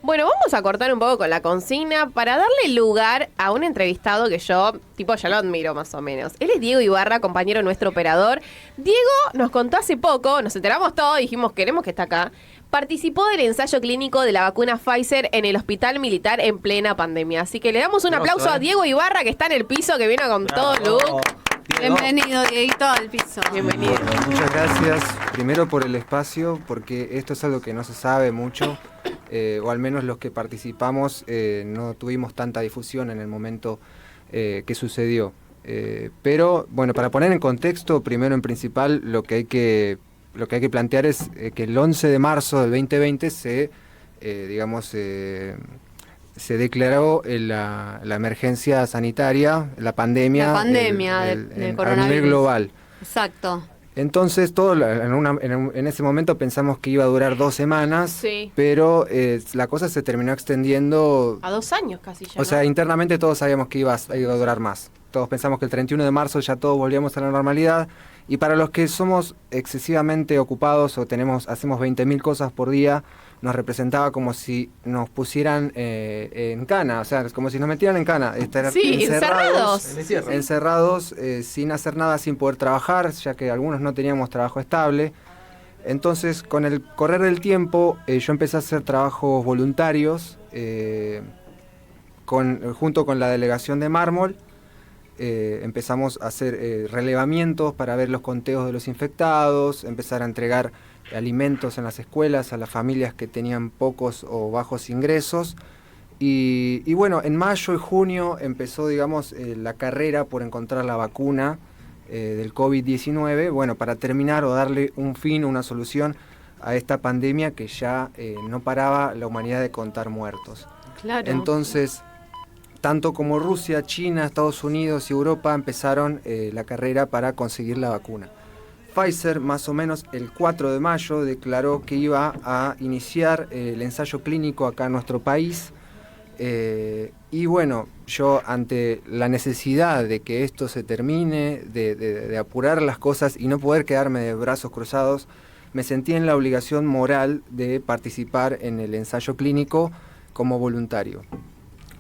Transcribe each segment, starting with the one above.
Bueno, vamos a cortar un poco con la consigna para darle lugar a un entrevistado que yo, ya lo admiro más o menos. Él es Diego Ibarra, compañero nuestro operador. Diego nos contó hace poco, nos enteramos todos, dijimos, queremos que esté acá. Participó del ensayo clínico de la vacuna Pfizer en el Hospital Militar en plena pandemia. Así que le damos un aplauso a Diego Ibarra, que está en el piso, que vino con todo look. Bienvenido, Dieguito, al piso. Bienvenido. Bueno, muchas gracias, primero por el espacio, porque esto es algo que no se sabe mucho, o al menos los que participamos no tuvimos tanta difusión en el momento que sucedió. Pero, bueno, para poner en contexto, primero en principal, lo que hay que plantear es que el 11 de marzo del 2020 se declaró la emergencia sanitaria, la pandemia del coronavirus. a nivel global. Exacto. Entonces, en ese momento pensamos que iba a durar 2 semanas, Sí. pero la cosa se terminó extendiendo. A 2 años casi ya. O sea, internamente todos sabíamos que iba a durar más. Todos pensamos que el 31 de marzo ya todos volvíamos a la normalidad. Y para los que somos excesivamente ocupados o hacemos 20.000 cosas por día, nos representaba como si nos pusieran en cana, o sea, como si nos metieran en cana. Estar encerrados, sin hacer nada, sin poder trabajar, ya que algunos no teníamos trabajo estable. Entonces, con el correr del tiempo, yo empecé a hacer trabajos voluntarios junto con la delegación de Mármol. Empezamos a hacer relevamientos para ver los conteos de los infectados, empezar a entregar alimentos en las escuelas a las familias que tenían pocos o bajos ingresos. Y bueno, en mayo y junio empezó, la carrera por encontrar la vacuna del COVID-19, bueno, para terminar o darle un fin, una solución a esta pandemia que ya no paraba la humanidad de contar muertos. Claro. Entonces, tanto como Rusia, China, Estados Unidos y Europa empezaron la carrera para conseguir la vacuna. Pfizer, más o menos el 4 de mayo, declaró que iba a iniciar el ensayo clínico acá en nuestro país. Y bueno, yo ante la necesidad de que esto se termine, de apurar las cosas y no poder quedarme de brazos cruzados, me sentí en la obligación moral de participar en el ensayo clínico como voluntario.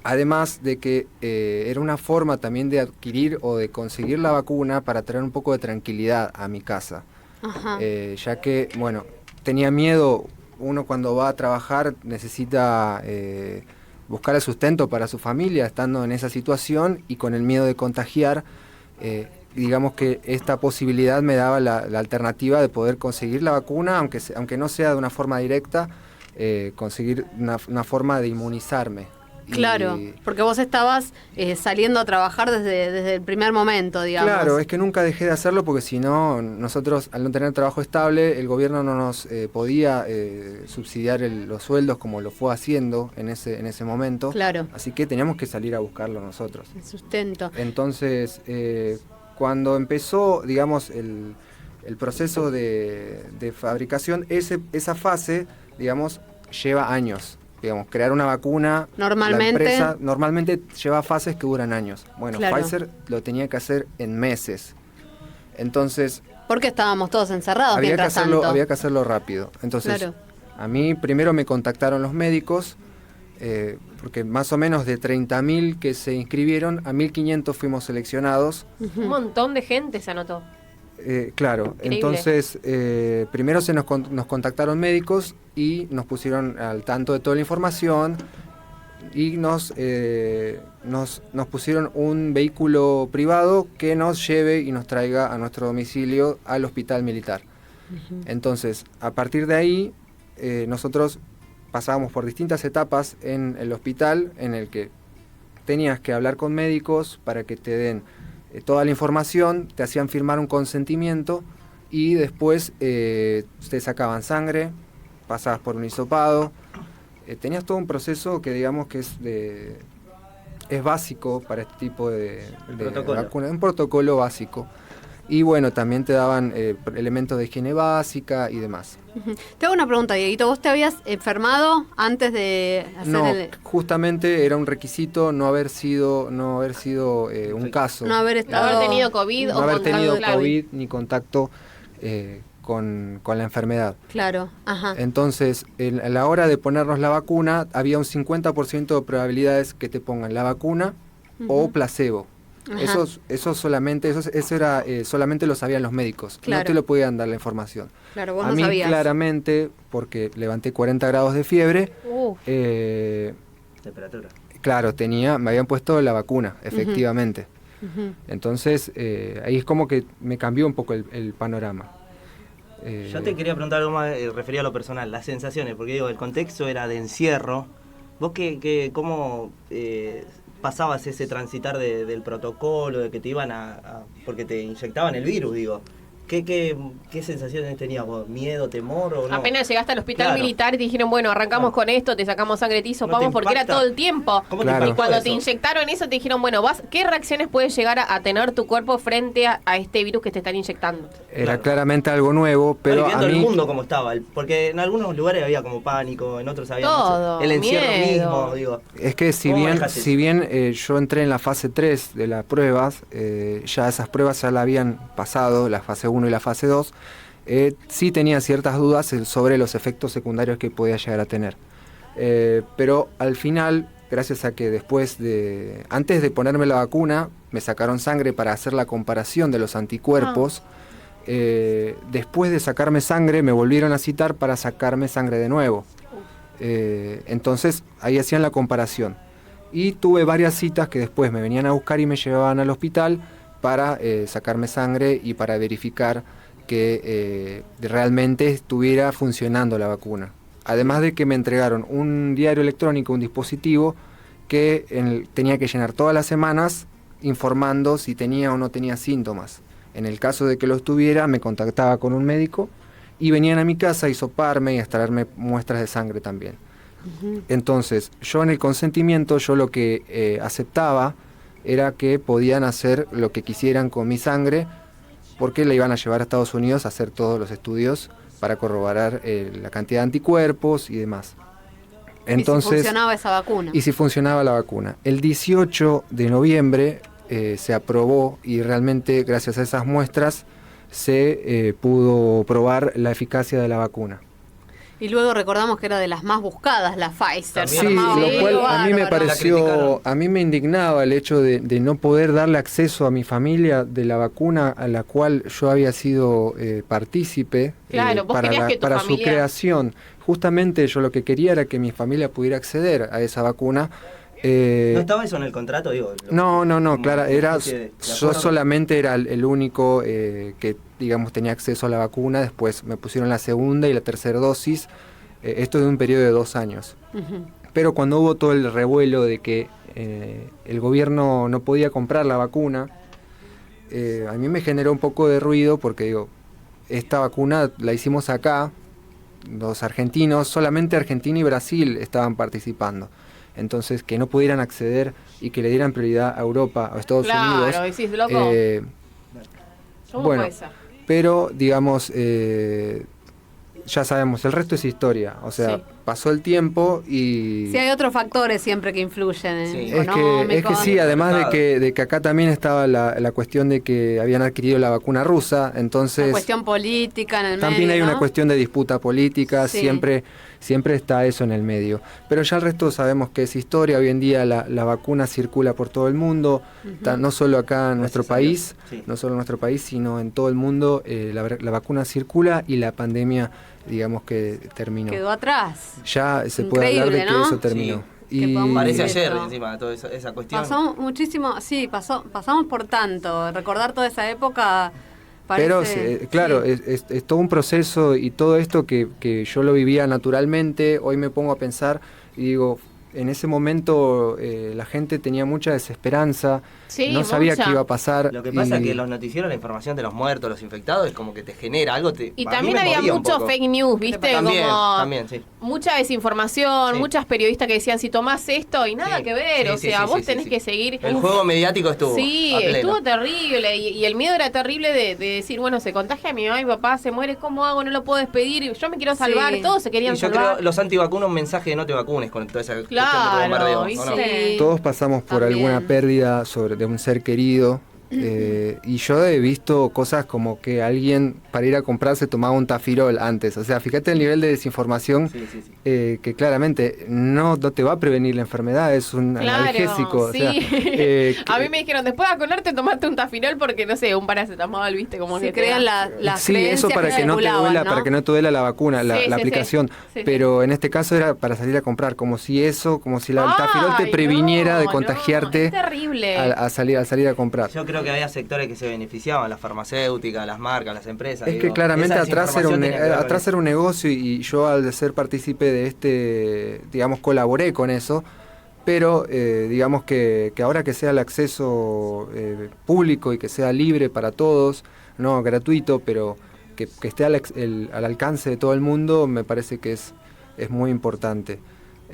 Además de que era una forma también de adquirir o de conseguir la vacuna para traer un poco de tranquilidad a mi casa. Ajá. Ya que, bueno, tenía miedo, uno cuando va a trabajar necesita buscar el sustento para su familia estando en esa situación y con el miedo de contagiar, digamos que esta posibilidad me daba la alternativa de poder conseguir la vacuna, aunque no sea de una forma directa, conseguir una forma de inmunizarme. Claro, porque vos estabas saliendo a trabajar desde el primer momento, digamos. Claro, es que nunca dejé de hacerlo porque si no, nosotros al no tener trabajo estable, el gobierno no nos podía subsidiar los sueldos como lo fue haciendo en ese momento. Claro. Así que teníamos que salir a buscarlo nosotros. El sustento. Entonces, cuando empezó, digamos, el proceso de fabricación, esa fase, digamos, lleva años. Digamos, crear una vacuna, Normalmente, la empresa normalmente lleva fases que duran años. Bueno, claro. Pfizer lo tenía que hacer en meses. Entonces, porque estábamos todos encerrados mientras tanto. Había que hacerlo rápido. Entonces, claro. A mí primero me contactaron los médicos, porque más o menos de 30.000 que se inscribieron, a 1.500 fuimos seleccionados. Un montón de gente se anotó. Claro, Increíble. Entonces primero nos contactaron médicos y nos pusieron al tanto de toda la información y nos pusieron un vehículo privado que nos lleve y nos traiga a nuestro domicilio al hospital militar. Uh-huh. Entonces, a partir de ahí, nosotros pasábamos por distintas etapas en el hospital en el que tenías que hablar con médicos para que te den toda la información, te hacían firmar un consentimiento y después te sacaban sangre, pasabas por un hisopado, tenías todo un proceso que digamos que es básico para este tipo de vacuna, un protocolo básico. Y bueno, también te daban elementos de higiene básica y demás. Uh-huh. Te hago una pregunta, Dieguito. ¿Vos te habías enfermado antes de hacer justamente era un requisito no haber sido un caso. No haber tenido COVID no haber tenido COVID ni contacto con la enfermedad. Claro, ajá. Entonces, a la hora de ponernos la vacuna, había un 50% de probabilidades que te pongan la vacuna o placebo. Ajá. Eso era solamente lo sabían los médicos, Claro. no te lo podían dar la información. Claro, vos A no mí sabías. claramente, porque levanté 40 grados de fiebre, Temperatura. claro, me habían puesto la vacuna, efectivamente. Ujú. Entonces, ahí es como que me cambió un poco el panorama. Yo te quería preguntar algo más referido a lo personal, las sensaciones, porque digo, el contexto era de encierro. ¿Vos cómo pasabas ese transitar del protocolo, de que te iban porque te inyectaban el virus, digo? ¿Qué sensaciones tenías vos? ¿Miedo, temor o no? Apenas llegaste al hospital Claro. militar y te dijeron, bueno, arrancamos con esto, te sacamos sangre, te hisopamos, ¿No te porque era impacta? todo el tiempo. ¿Cómo Claro. te Y impactó cuando eso? te inyectaron eso, te dijeron, bueno, ¿qué reacciones puede llegar a tener tu cuerpo frente a este virus que te están inyectando? Era Claro. claramente algo nuevo, pero Pero a viendo el mí... mundo como estaba, porque en algunos lugares había como pánico, en otros había Todo, no sé, el encierro miedo. mismo, digo. Es que si ¿Cómo bien, manejaste si bien yo entré en la fase 3 de las pruebas, ya esas pruebas ya la habían pasado, la fase 1 y la fase 2, sí tenía ciertas dudas sobre los efectos secundarios que podía llegar a tener. Pero al final, gracias a que antes de ponerme la vacuna, me sacaron sangre para hacer la comparación de los anticuerpos. Después de sacarme sangre, me volvieron a citar para sacarme sangre de nuevo. Entonces, ahí hacían la comparación. Y tuve varias citas que después me venían a buscar y me llevaban al hospital para sacarme sangre y para verificar que realmente estuviera funcionando la vacuna. Además de que me entregaron un diario electrónico, un dispositivo que tenía que llenar todas las semanas informando si tenía o no tenía síntomas. En el caso de que los tuviera, me contactaba con un médico y venían a mi casa a hisoparme y a extraerme muestras de sangre también. Entonces, yo en el consentimiento, yo lo que aceptaba era que podían hacer lo que quisieran con mi sangre, porque la iban a llevar a Estados Unidos a hacer todos los estudios para corroborar la cantidad de anticuerpos y demás. Entonces, ¿Y si funcionaba esa vacuna? y si funcionaba la vacuna. El 18 de noviembre se aprobó y realmente gracias a esas muestras se pudo probar la eficacia de la vacuna. Y luego recordamos que era de las más buscadas, la Pfizer. También. Sí, Armaba lo un cual lío a mí me bárbaro. La criticaron. pareció, a mí me indignaba el hecho de no poder darle acceso a mi familia de la vacuna a la cual yo había sido partícipe Claro, vos querías que tu para su familia- creación. Justamente yo lo que quería era que mi familia pudiera acceder a esa vacuna. ¿No estaba eso en el contrato? Digo, No, como claro, una era, especie de yo acuerdo. solamente era el único que, digamos, tenía acceso a la vacuna. Después me pusieron la segunda y la tercera dosis. Esto de un periodo de 2 años. Ujú. Pero cuando hubo todo el revuelo de que el gobierno no podía comprar la vacuna, a mí me generó un poco de ruido porque digo, esta vacuna la hicimos acá, los argentinos, solamente Argentina y Brasil estaban participando. Entonces, que no pudieran acceder y que le dieran prioridad a Europa o a Estados Claro, Unidos. decís, loco, ¿cómo bueno, puede ser? pero, digamos, ya sabemos, el resto es historia. O sea, Sí. pasó el tiempo y... Sí, hay otros factores siempre que influyen. Sí. Es que sí, además de que acá también estaba la cuestión de que habían adquirido la vacuna rusa, entonces Una cuestión política en el también medio, hay una ¿no? cuestión de disputa política, Sí. siempre está eso en el medio. Pero ya el resto sabemos que es historia, hoy en día la vacuna circula por todo el mundo, no solo acá en nuestro Gracias a país, Dios. Sí. no solo en nuestro país, sino en todo el mundo, la vacuna circula y la pandemia, digamos que terminó. Quedó atrás. Ya se puede hablar de Increíble, que ¿no? eso terminó. Sí. Que podamos Parece Esto. ayer encima toda esa cuestión. Pasó muchísimo, sí, pasamos por tanto. Recordar toda esa época parece... Pero claro, sí. es todo un proceso y todo esto que yo lo vivía naturalmente, hoy me pongo a pensar y digo, en ese momento la gente tenía mucha desesperanza, Sí, no sabía mucha. qué iba a pasar. Lo que pasa es y- que los noticieros, la información de los muertos, los infectados, es como que te genera algo. Y a mí también me había movía un mucho poco. fake news, ¿viste? También, Como también, sí. mucha desinformación, Sí. muchas periodistas que decían, si tomás esto y nada Sí, que ver, sí, o sí, sea, sí, vos sí, tenés sí. que seguir... El Uf. juego mediático estuvo. Sí, a pleno. estuvo terrible y el miedo era terrible de decir, bueno, se contagia mi mamá y mi papá, se muere, ¿cómo hago? No lo puedo despedir, yo me quiero salvar, Sí. todos se querían Y yo salvar. creo los antivacunas un mensaje de no te vacunes con toda esa cuestión de Claro, bombardeo, ¿o y no? sí. Todos pasamos por También. alguna pérdida de un ser querido. Y yo he visto cosas como que alguien para ir a comprar se tomaba un Tafirol antes. O sea, fíjate el nivel de desinformación que claramente no te va a prevenir la enfermedad, es un analgésico. Sí. O sea, a mí me dijeron, después de vacunarte tomaste un Tafirol porque, no sé, un paracetamol, viste, como Se que crean las sí, eso creencias para que no te duela, ¿no? para que no te duela la vacuna, la Sí, sí, aplicación. sí. Pero en este caso era para salir a comprar, como si el Tafirol te Ay, previniera de no, contagiarte es terrible. a salir a comprar. Yo creo que había sectores que se beneficiaban, las farmacéuticas, las marcas, las empresas. Es que claramente esa atrás era desinformación un negocio y yo al ser partícipe de digamos, colaboré con eso, pero digamos que ahora que sea el acceso público y que sea libre para todos, no gratuito, pero que esté al alcance de todo el mundo, me parece que es muy importante.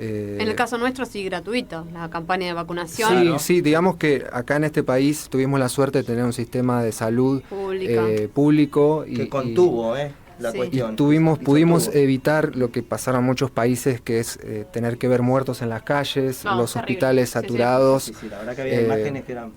En el caso nuestro sí gratuito, la campaña de vacunación. Sí, Claro. sí, digamos que acá en este país tuvimos la suerte de tener un sistema de salud público que contuvo la Sí. cuestión. pudimos Sostuvo. evitar lo que pasaron en muchos países, que es tener que ver muertos en las calles, No, los terrible. hospitales Sí, sí. saturados. Sí, la verdad que había imágenes que eran